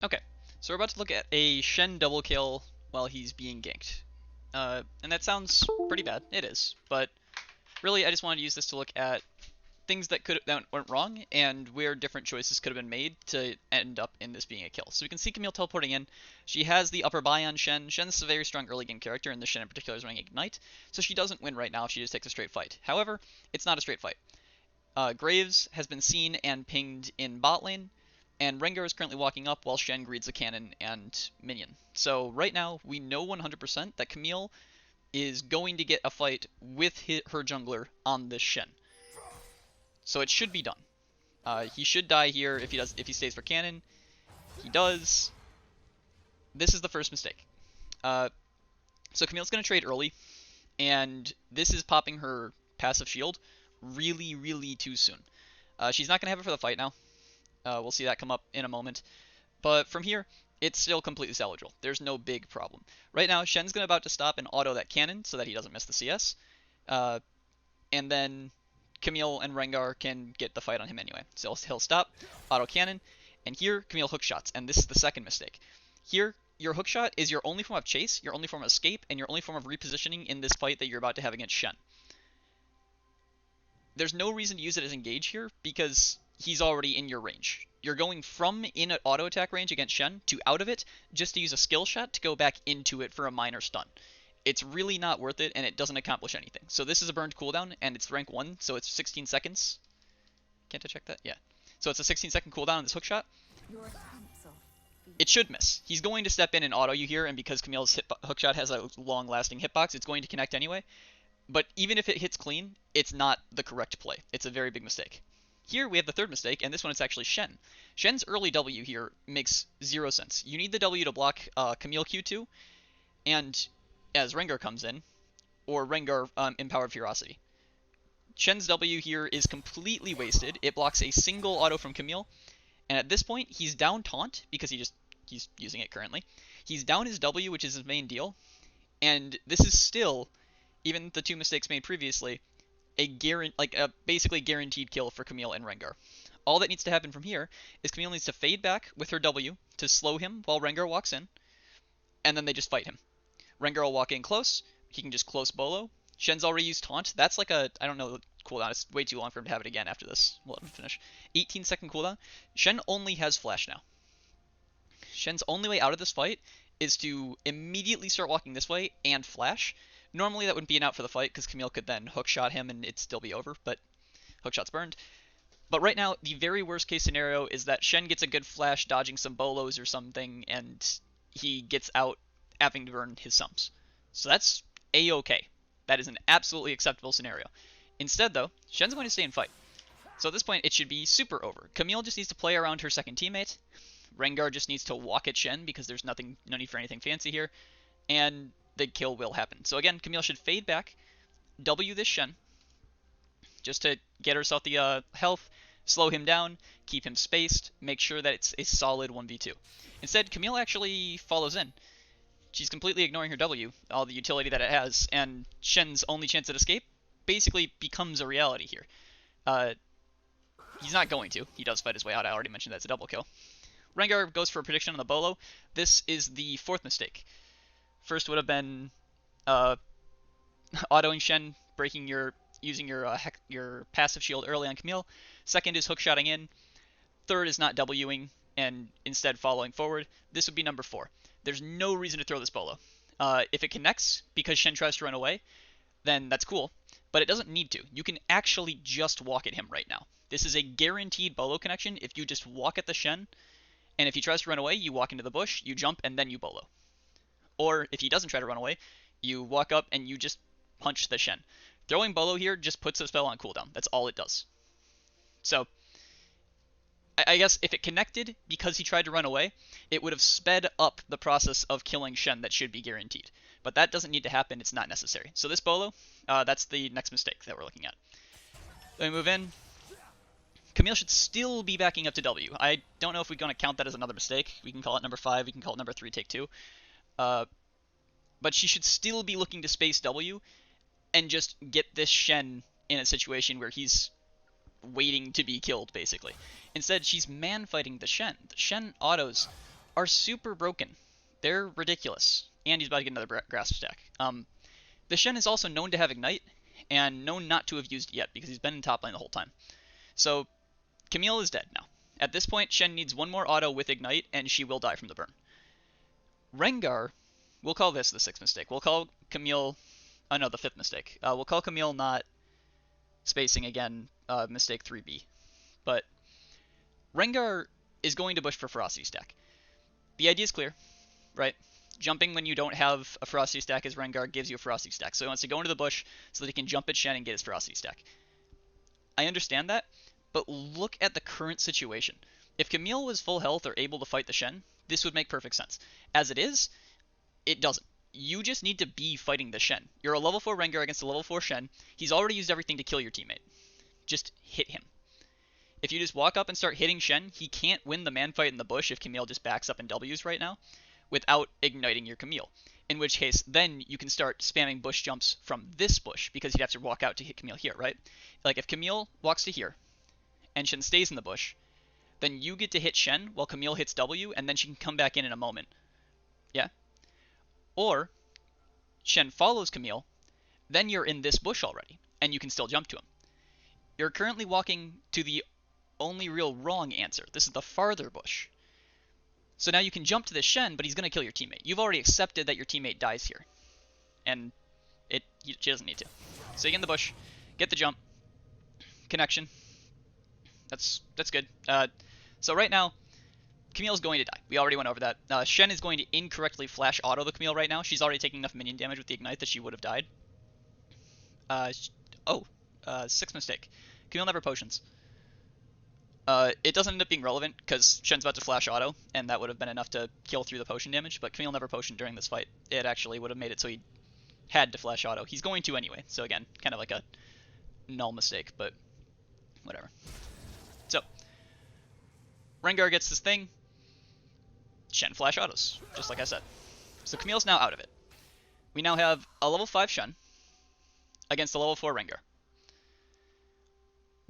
Okay, so we're about to look at a Shen double kill while he's being ganked. And that sounds pretty bad. It is, but really I just wanted to use this to look at things that went wrong and where different choices could have been made to end up in this being a kill. So we can see Camille teleporting in. She has the upper buy on Shen. Shen's a very strong early game character, and the Shen in particular is running Ignite, so she doesn't win right now if she just takes a straight fight. However, it's not a straight fight. Graves has been seen and pinged in bot lane, and Rengar is currently walking up while Shen greets a cannon and minion. So right now, we know 100% that Camille is going to get a fight with her jungler on this Shen. So it should be done. He should die here if he stays for cannon. He does. This is the first mistake. So Camille's going to trade early, and this is popping her passive shield really, really too soon. She's not going to have it for the fight now. We'll see that come up in a moment. But from here, it's still completely salvageable. There's no big problem. Right now, Shen's about to stop and auto that cannon so that he doesn't miss the CS. And then Camille and Rengar can get the fight on him anyway. So he'll stop, auto cannon, and here Camille hook shots, and this is the second mistake. Here, your hook shot is your only form of chase, your only form of escape, and your only form of repositioning in this fight that you're about to have against Shen. There's no reason to use it as engage here because he's already in your range. You're going from in an auto attack range against Shen to out of it just to use a skill shot to go back into it for a minor stun. It's really not worth it, and it doesn't accomplish anything. So this is a burned cooldown, and it's rank 1, so it's 16 seconds. Can't I check that? Yeah. So it's a 16-second cooldown on this hook shot. It should miss. He's going to step in and auto you here, and because Camille's hook shot has a long-lasting hitbox, it's going to connect anyway. But even if it hits clean, it's not the correct play. It's a very big mistake. Here we have the third mistake, and this one is actually Shen. Shen's early W here makes zero sense. You need the W to block Camille Q2, and as Rengar comes in, or Rengar Empowered Ferocity. Shen's W here is completely wasted. It blocks a single auto from Camille, and at this point, he's down taunt, because he's using it currently. He's down his W, which is his main deal, and this is still, even the two mistakes made previously, a basically guaranteed kill for Camille and Rengar. All that needs to happen from here is Camille needs to fade back with her W to slow him while Rengar walks in, and then they just fight him. Rengar will walk in close, he can just close bolo. Shen's already used taunt. That's like a, I don't know the cooldown, it's way too long for him to have it again after this. We'll let him finish. 18-second cooldown. Shen only has flash now. Shen's only way out of this fight is to immediately start walking this way and flash. Normally that wouldn't be an out for the fight because Camille could then hookshot him and it'd still be over, but hookshot's burned. But right now, the very worst case scenario is that Shen gets a good flash dodging some bolos or something, and he gets out having to burn his sums. So that's a-okay. That is an absolutely acceptable scenario. Instead, though, Shen's going to stay and fight. So at this point, it should be super over. Camille just needs to play around her second teammate. Rengar just needs to walk at Shen because there's no need for anything fancy here. And the kill will happen. So again, Camille should fade back, W this Shen, just to get herself the health, slow him down, keep him spaced, make sure that it's a solid 1v2. Instead, Camille actually follows in. She's completely ignoring her W, all the utility that it has, and Shen's only chance at escape basically becomes a reality here. He's not going to. He does fight his way out. I already mentioned that's a double kill. Rengar goes for a prediction on the bolo. This is the fourth mistake. First would have been autoing Shen, using your passive shield early on Camille. Second is hookshotting in. Third is not Wing and instead following forward. This would be number 4. There's no reason to throw this bolo. If it connects because Shen tries to run away, then that's cool, but it doesn't need to. You can actually just walk at him right now. This is a guaranteed bolo connection if you just walk at the Shen, and if he tries to run away, you walk into the bush, you jump, and then you bolo. Or if he doesn't try to run away, you walk up and you just punch the Shen. Throwing bolo here just puts the spell on cooldown. That's all it does. So I guess if it connected because he tried to run away, it would have sped up the process of killing Shen that should be guaranteed. But that doesn't need to happen, it's not necessary. So this bolo, that's the next mistake that we're looking at. Then we move in. Camille should still be backing up to W. I don't know if we're going to count that as another mistake. We can call it number 5, we can call it number 3, take 2. But she should still be looking to space W and just get this Shen in a situation where he's waiting to be killed, basically. Instead, she's man-fighting the Shen. The Shen autos are super broken. They're ridiculous. And he's about to get another grasp stack. The Shen is also known to have Ignite, and known not to have used it yet, because he's been in top lane the whole time. So, Camille is dead now. At this point, Shen needs one more auto with Ignite, and she will die from the burn. Rengar, we'll call this the sixth mistake. We'll call Camille, no, the fifth mistake. We'll call Camille not spacing again, mistake 3B. But Rengar is going to bush for Ferocity stack. The idea is clear, right? Jumping when you don't have a Ferocity stack as Rengar gives you a Ferocity stack. So he wants to go into the bush so that he can jump at Shen and get his Ferocity stack. I understand that, but look at the current situation. If Camille was full health or able to fight the Shen, this would make perfect sense. As it is, it doesn't. You just need to be fighting the Shen. You're a level 4 Rengar against a level 4 Shen. He's already used everything to kill your teammate. Just hit him. If you just walk up and start hitting Shen, he can't win the man fight in the bush if Camille just backs up and W's right now without igniting your Camille. In which case, then you can start spamming bush jumps from this bush because you'd have to walk out to hit Camille here, right? Like if Camille walks to here and Shen stays in the bush, then you get to hit Shen while Camille hits W, and then she can come back in a moment. Yeah? Or Shen follows Camille, then you're in this bush already, and you can still jump to him. You're currently walking to the only real wrong answer. This is the farther bush. So now you can jump to the Shen, but he's going to kill your teammate. You've already accepted that your teammate dies here. And she doesn't need to. So you get in the bush, get the jump, connection. That's good. So right now, Camille's going to die. We already went over that. Shen is going to incorrectly flash auto the Camille right now. She's already taking enough minion damage with the Ignite that she would have died. Sixth mistake. Camille never potions. It doesn't end up being relevant because Shen's about to flash auto, and that would have been enough to kill through the potion damage, but Camille never potioned during this fight. It actually would have made it so he had to flash auto. He's going to anyway, so again, kind of like a null mistake, but whatever. So, Rengar gets this thing, Shen flash autos, just like I said. So Camille's now out of it. We now have a level 5 Shen against a level 4 Rengar.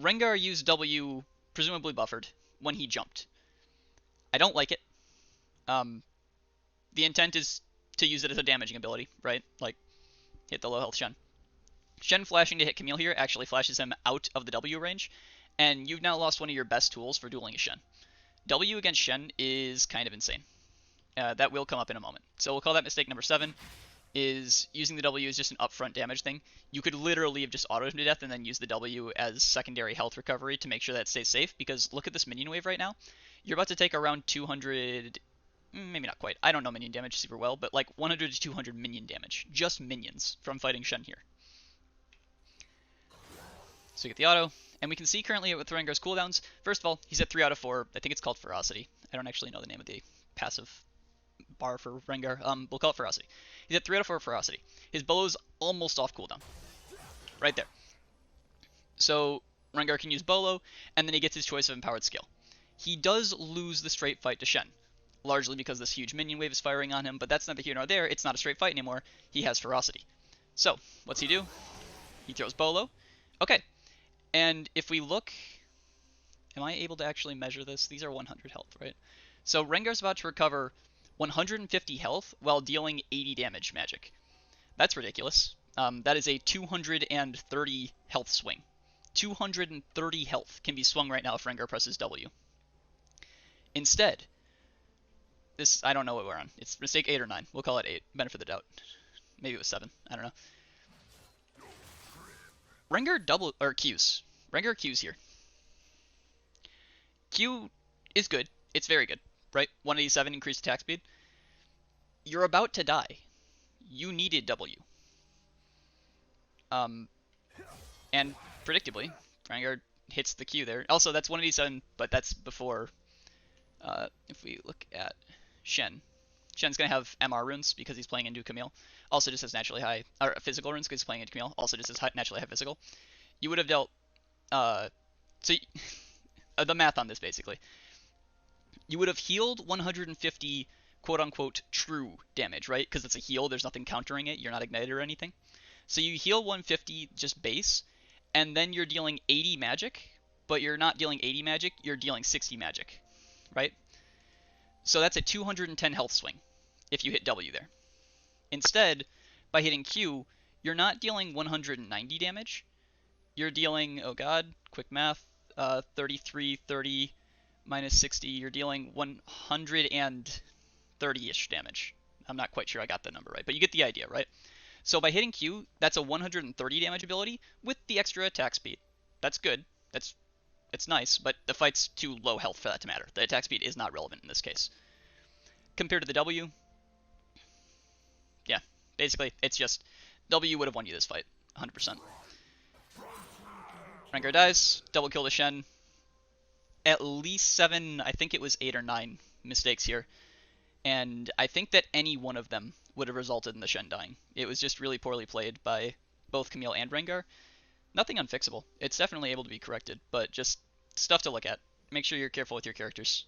Rengar used W, presumably buffered, when he jumped. I don't like it. The intent is to use it as a damaging ability, right? Like, hit the low health Shen. Shen flashing to hit Camille here actually flashes him out of the W range, and you've now lost one of your best tools for dueling a Shen. W against Shen is kind of insane. That will come up in a moment. So we'll call that mistake number 7, is using the W as just an upfront damage thing. You could literally have just autoed him to death and then use the W as secondary health recovery to make sure that it stays safe, because look at this minion wave right now. You're about to take around 200, maybe not quite, I don't know minion damage super well, but like 100 to 200 minion damage. Just minions from fighting Shen here. So we get the auto, and we can see currently with Rengar's cooldowns, first of all, he's at 3 out of 4. I think it's called Ferocity. I don't actually know the name of the passive bar for Rengar. We'll call it Ferocity. He's at 3 out of 4 Ferocity. His bow's almost off cooldown. Right there. So Rengar can use Bolo, and then he gets his choice of empowered skill. He does lose the straight fight to Shen, largely because this huge minion wave is firing on him, but that's neither here nor there. It's not a straight fight anymore. He has Ferocity. So, what's he do? He throws Bolo. Okay. And if we look, am I able to actually measure this? These are 100 health, right? So Rengar's about to recover 150 health while dealing 80 damage magic. That's ridiculous. That is a 230 health swing. 230 health can be swung right now if Rengar presses W. Instead, this, I don't know what we're on. It's mistake 8 or 9. We'll call it 8. Benefit of the doubt. Maybe it was 7. I don't know. Rengar Qs. Rengar Qs here. Q is good. It's very good, right? 187 increased attack speed. You're about to die. You needed W. And predictably, Rengar hits the Q there. Also, that's 187, but that's before. If we look at Shen. Shen's going to have MR runes because he's playing into Camille. Also just has naturally high, or physical runes because he's playing into Camille. Also just has naturally high physical. You would have dealt, the math on this basically. You would have healed 150 quote-unquote true damage, right? Because it's a heal, there's nothing countering it, you're not ignited or anything. So you heal 150 just base, and then you're dealing 80 magic, but you're not dealing 80 magic, you're dealing 60 magic, right? So that's a 210 health swing if you hit W there. Instead, by hitting Q, you're not dealing 190 damage. You're dealing, oh god, quick math, 33, 30 minus 60. You're dealing 130-ish damage. I'm not quite sure I got that number right, but you get the idea, right? So by hitting Q, that's a 130 damage ability with the extra attack speed. That's good. It's nice, but the fight's too low health for that to matter. The attack speed is not relevant in this case. Compared to the W, yeah, basically it's just W would have won you this fight, 100%. Rengar dies, double kill the Shen. At least 7, I think it was 8 or 9 mistakes here. And I think that any one of them would have resulted in the Shen dying. It was just really poorly played by both Camille and Rengar. Nothing unfixable. It's definitely able to be corrected, but just stuff to look at. Make sure you're careful with your characters.